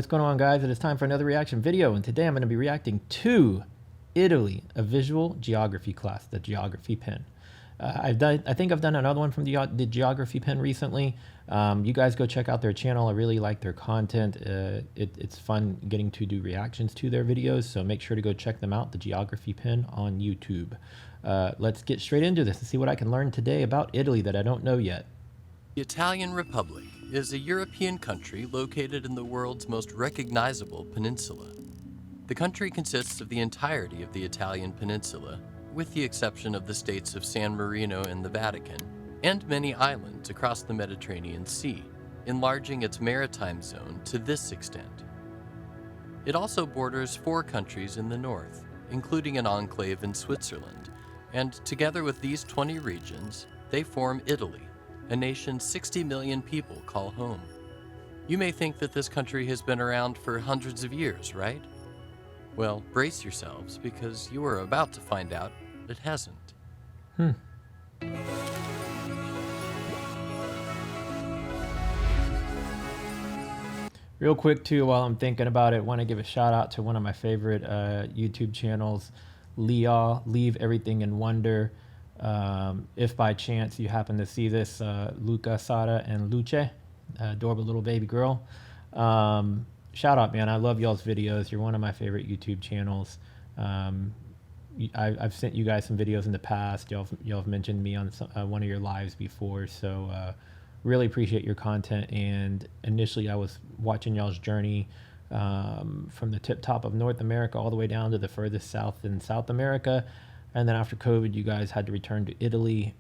going on, guys? It is time for another reaction video, and today I'm going to be reacting to Italy, a visual geography class, the geography pen. I think I've done another one from the geography pen recently. You guys go check out their channel. I really like their content. It's fun getting to do reactions to their videos, so make sure to go check them out, the geography pen on YouTube. Let's get straight into this and see what I can learn today about Italy that I don't know yet. The Italian Republic is a European country located in the world's most recognizable peninsula. The country consists of the entirety of the Italian peninsula, with the exception of the states of San Marino and the Vatican, and many islands across the Mediterranean Sea, enlarging its maritime zone to this extent. It also borders 4 countries in the north, including an enclave in Switzerland, and together with these 20 regions, they form Italy, a nation 60 million people call home. You may think that this country has been around for hundreds of years, right? Well, brace yourselves, because you are about to find out it hasn't. Real quick too, while I'm thinking about it, want to give a shout out to one of my favorite YouTube channels, Leave Everything in Wonder. If by chance you happen to see this, Luca, Sara, and Luce, adorable little baby girl. Shout out, man. I love y'all's videos. You're one of my favorite YouTube channels. I've sent you guys some videos in the past. Y'all have mentioned me on one of your lives before, so really appreciate your content. And initially I was watching y'all's journey from the tip top of North America all the way down to the furthest south in South America. And then after COVID, you guys had to return to Italy.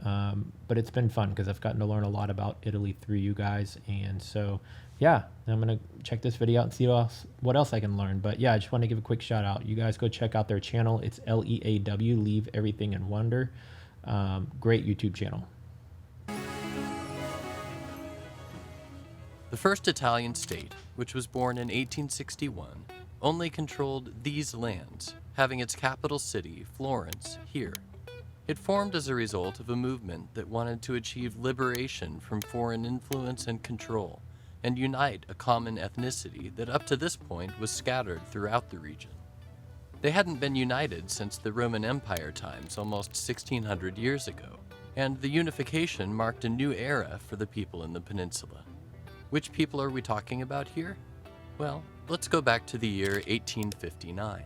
But it's been fun because I've gotten to learn a lot about Italy through you guys. And so, yeah, I'm going to check this video out and see what else I can learn. But yeah, I just want to give a quick shout out. You guys go check out their channel. It's LEAW, Leave Everything in Wonder. Great YouTube channel. The first Italian state, which was born in 1861, only controlled these lands, having its capital city, Florence, here. It formed as a result of a movement that wanted to achieve liberation from foreign influence and control, and unite a common ethnicity that up to this point was scattered throughout the region. They hadn't been united since the Roman Empire times almost 1600 years ago, and the unification marked a new era for the people in the peninsula. Which people are we talking about here? Well, let's go back to the year 1859.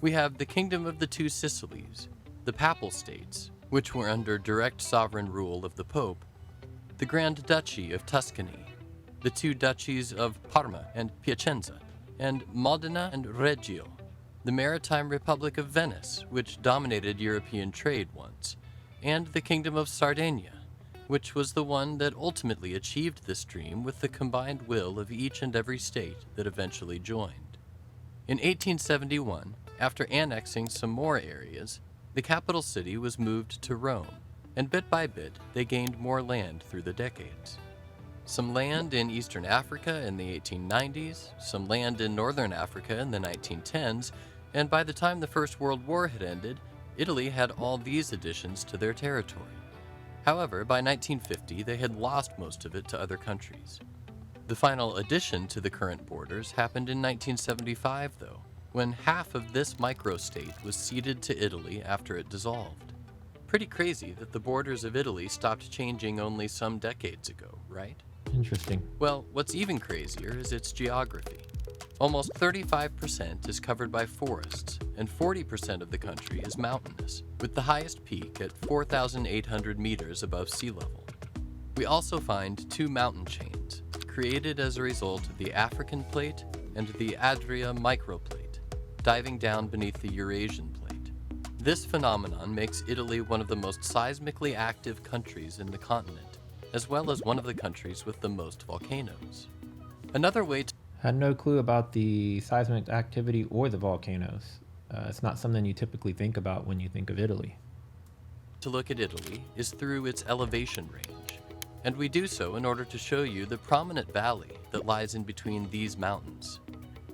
We have the Kingdom of the Two Sicilies, the Papal States, which were under direct sovereign rule of the Pope, the Grand Duchy of Tuscany, the 2 duchies of Parma and Piacenza, and Modena and Reggio, the Maritime Republic of Venice, which dominated European trade once, and the Kingdom of Sardinia, which was the one that ultimately achieved this dream with the combined will of each and every state that eventually joined. In 1871, after annexing some more areas, the capital city was moved to Rome, and bit by bit they gained more land through the decades. Some land in Eastern Africa in the 1890s, some land in Northern Africa in the 1910s, and by the time the First World War had ended, Italy had all these additions to their territory. However, by 1950, they had lost most of it to other countries. The final addition to the current borders happened in 1975, though, when half of this microstate was ceded to Italy after it dissolved. Pretty crazy that the borders of Italy stopped changing only some decades ago, right? Interesting. Well, what's even crazier is its geography. Almost 35% is covered by forests, and 40% of the country is mountainous, with the highest peak at 4,800 meters above sea level. We also find 2 mountain chains, created as a result of the African plate and the Adria microplate, diving down beneath the Eurasian plate. This phenomenon makes Italy one of the most seismically active countries in the continent, as well as one of the countries with the most volcanoes. Another way to Had no clue about the seismic activity or the volcanoes. It's not something you typically think about when you think of Italy. look at Italy is through its elevation range, and we do so in order to show you the prominent valley that lies in between these mountains.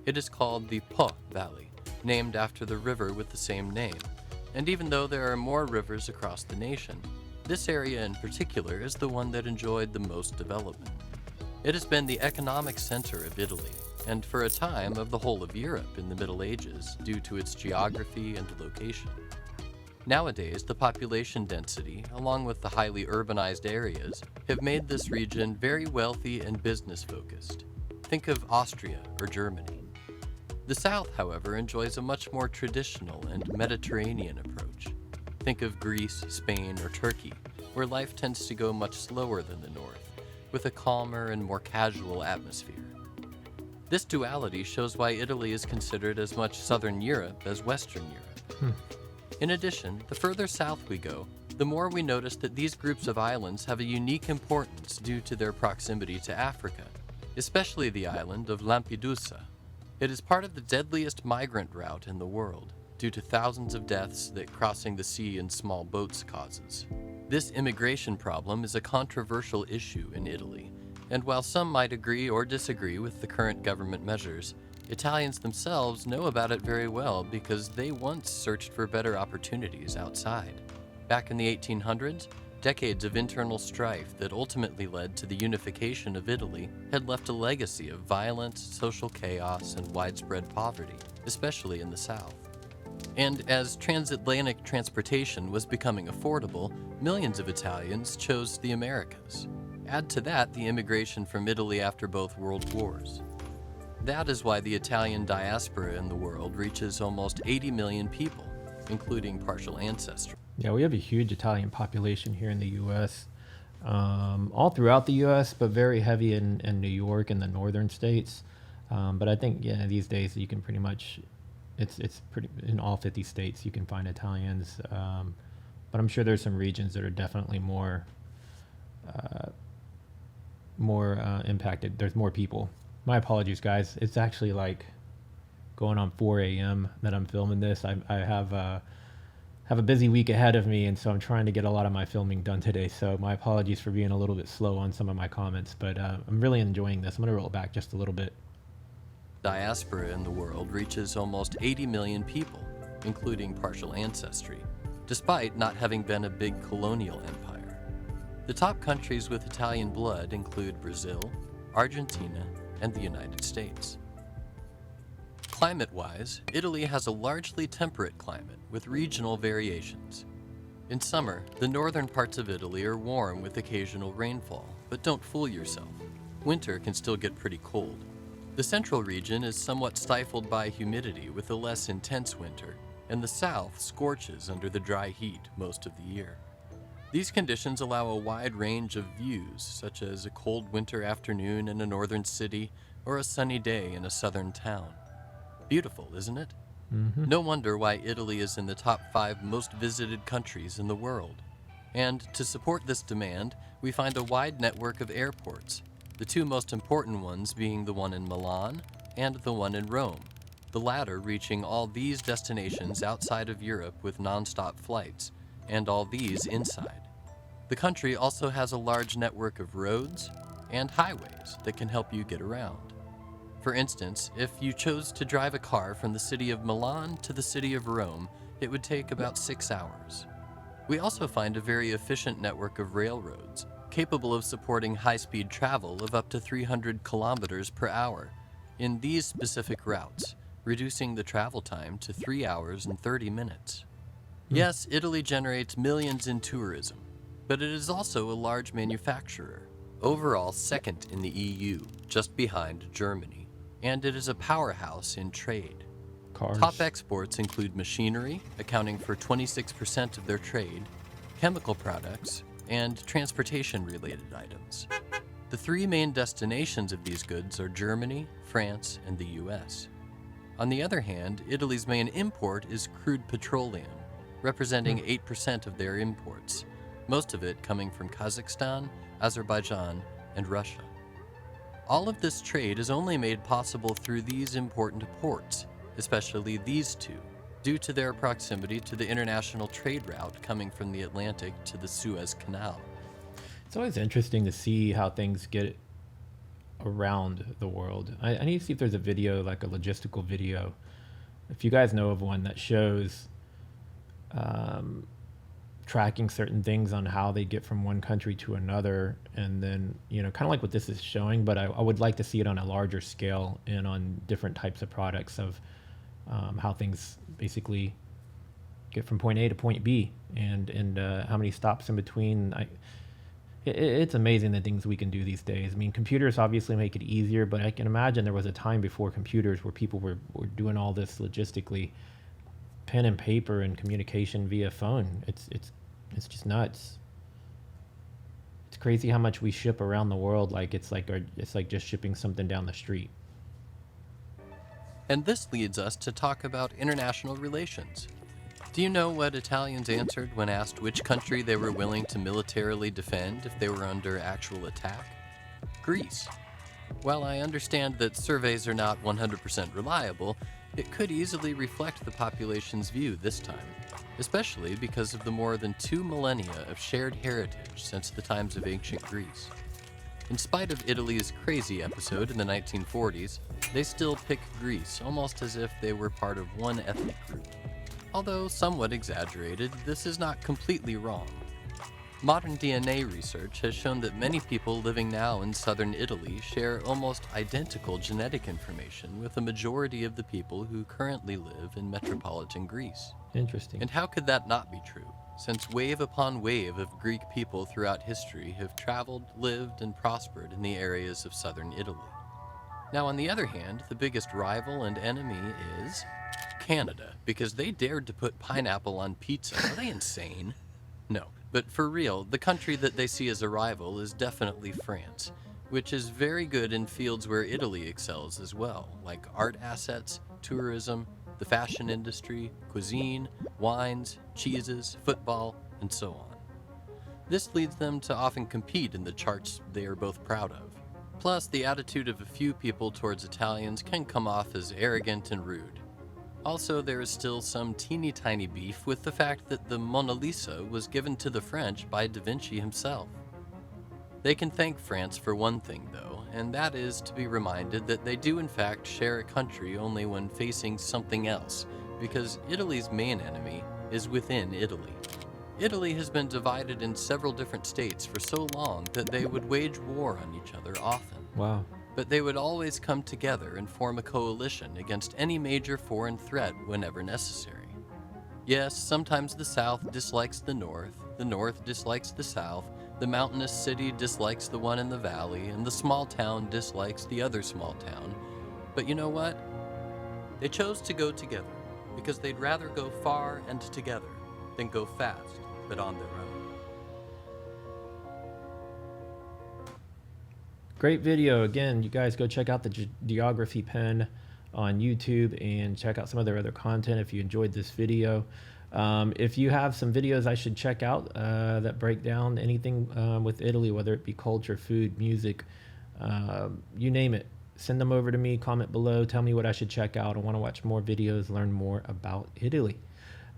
It is called the Po Valley, named after the river with the same name, and even though there are more rivers across the nation, this area in particular is the one that enjoyed the most development. It has been the economic center of Italy, and for a time of the whole of Europe in the Middle Ages due to its geography and location. Nowadays, the population density, along with the highly urbanized areas, have made this region very wealthy and business-focused. Think of Austria or Germany. The South, however, enjoys a much more traditional and Mediterranean approach. Think of Greece, Spain, or Turkey, where life tends to go much slower than the North, with a calmer and more casual atmosphere. This duality shows why Italy is considered as much Southern Europe as Western Europe. In addition, the further south we go, the more we notice that these groups of islands have a unique importance due to their proximity to Africa, especially the island of Lampedusa. It is part of the deadliest migrant route in the world, due to thousands of deaths that crossing the sea in small boats causes. This immigration problem is a controversial issue in Italy, and while some might agree or disagree with the current government measures, Italians themselves know about it very well because they once searched for better opportunities outside. Back in the 1800s, decades of internal strife that ultimately led to the unification of Italy had left a legacy of violence, social chaos, and widespread poverty, especially in the South. And as transatlantic transportation was becoming affordable, millions of Italians chose the Americas. Add to that the immigration from Italy after both world wars. That is why the Italian diaspora in the world reaches almost 80 million people, including partial ancestry. Yeah, we have a huge Italian population here in the U.S., all throughout the U.S., but very heavy in New York and the northern states. But I think, yeah, these days you can pretty much, it's pretty, in all 50 states you can find Italians. But I'm sure there's some regions that are definitely more impacted. There's more people. My apologies, guys. It's actually like going on 4 a.m. that I'm filming this. I have a busy week ahead of me, and so I'm trying to get a lot of my filming done today. So my apologies for being a little bit slow on some of my comments, but I'm really enjoying this. I'm going to roll it back just a little bit. Diaspora in the world reaches almost 80 million people, including partial ancestry, despite not having been a big colonial empire. The top countries with Italian blood include Brazil, Argentina, and the United States. Climate-wise, Italy has a largely temperate climate with regional variations. In summer, the northern parts of Italy are warm with occasional rainfall, but don't fool yourself. Winter can still get pretty cold. The central region is somewhat stifled by humidity with a less intense winter, and the south scorches under the dry heat most of the year. These conditions allow a wide range of views, such as a cold winter afternoon in a northern city or a sunny day in a southern town. Beautiful, isn't it? Mm-hmm. No wonder why Italy is in the top 5 most visited countries in the world. And to support this demand, we find a wide network of airports, the 2 most important ones being the one in Milan and the one in Rome, the latter reaching all these destinations outside of Europe with non-stop flights, and all these inside. The country also has a large network of roads and highways that can help you get around. For instance, if you chose to drive a car from the city of Milan to the city of Rome, it would take about 6 hours. We also find a very efficient network of railroads, capable of supporting high-speed travel of up to 300 kilometers per hour in these specific routes, reducing the travel time to 3 hours and 30 minutes. Yes, Italy generates millions in tourism, but it is also a large manufacturer, overall second in the EU, just behind Germany, and it is a powerhouse in trade. Cars. Top exports include machinery, accounting for 26% of their trade, chemical products, and transportation-related items. The 3 main destinations of these goods are Germany, France, and the US. On the other hand, Italy's main import is crude petroleum, representing 8% of their imports, most of it coming from Kazakhstan, Azerbaijan, and Russia. All of this trade is only made possible through these important ports, especially these 2, due to their proximity to the international trade route coming from the Atlantic to the Suez Canal. It's always interesting to see how things get around the world. I need to see if there's a video, like a logistical video. If you guys know of one that shows tracking certain things on how they get from one country to another, and then kind of like what this is showing, but I would like to see it on a larger scale and on different types of products of how things basically get from point A to point B, and how many stops in between. It's amazing the things we can do these days. I mean, computers obviously make it easier, but I can imagine there was a time before computers where people were doing all this logistically, pen and paper and communication via phone. It's just nuts. It's crazy how much we ship around the world. Like it's like just shipping something down the street. And this leads us to talk about international relations. Do you know what Italians answered when asked which country they were willing to militarily defend if they were under actual attack? Greece. While I understand that surveys are not 100% reliable, it could easily reflect the population's view this time, especially because of the more than 2 millennia of shared heritage since the times of ancient Greece. In spite of Italy's crazy episode in the 1940s, they still pick Greece almost as if they were part of one ethnic group. Although somewhat exaggerated, this is not completely wrong. Modern DNA research has shown that many people living now in southern Italy share almost identical genetic information with a majority of the people who currently live in metropolitan Greece. Interesting. And how could that not be true, since wave upon wave of Greek people throughout history have traveled, lived, and prospered in the areas of southern Italy? Now, on the other hand, the biggest rival and enemy is Canada, because they dared to put pineapple on pizza. Are they insane? No, but for real, the country that they see as a rival is definitely France, which is very good in fields where Italy excels as well, like art assets, tourism, the fashion industry, cuisine, wines, cheeses, football, and so on. This leads them to often compete in the charts they are both proud of. Plus, the attitude of a few people towards Italians can come off as arrogant and rude. Also, there is still some teeny-tiny beef with the fact that the Mona Lisa was given to the French by Da Vinci himself. They can thank France for one thing, though, and that is to be reminded that they do in fact share a country only when facing something else, because Italy's main enemy is within Italy. Italy has been divided in several different states for so long that they would wage war on each other often. Wow. But they would always come together and form a coalition against any major foreign threat whenever necessary. Yes, sometimes the South dislikes the North dislikes the South, the mountainous city dislikes the one in the valley, and the small town dislikes the other small town. But you know what? They chose to go together because they'd rather go far and together than go fast but on their own. Great video. Again, you guys go check out the Geography Pen on YouTube and check out some of their other content if you enjoyed this video. If you have some videos I should check out that break down anything with Italy, whether it be culture, food, music, you name it, send them over to me, comment below, tell me what I should check out. I want to watch more videos, learn more about Italy.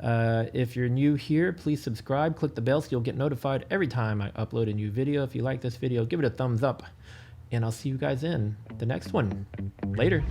If you're new here, please subscribe, click the bell so you'll get notified every time I upload a new video. If you like this video, give it a thumbs up. And I'll see you guys in the next one. Later.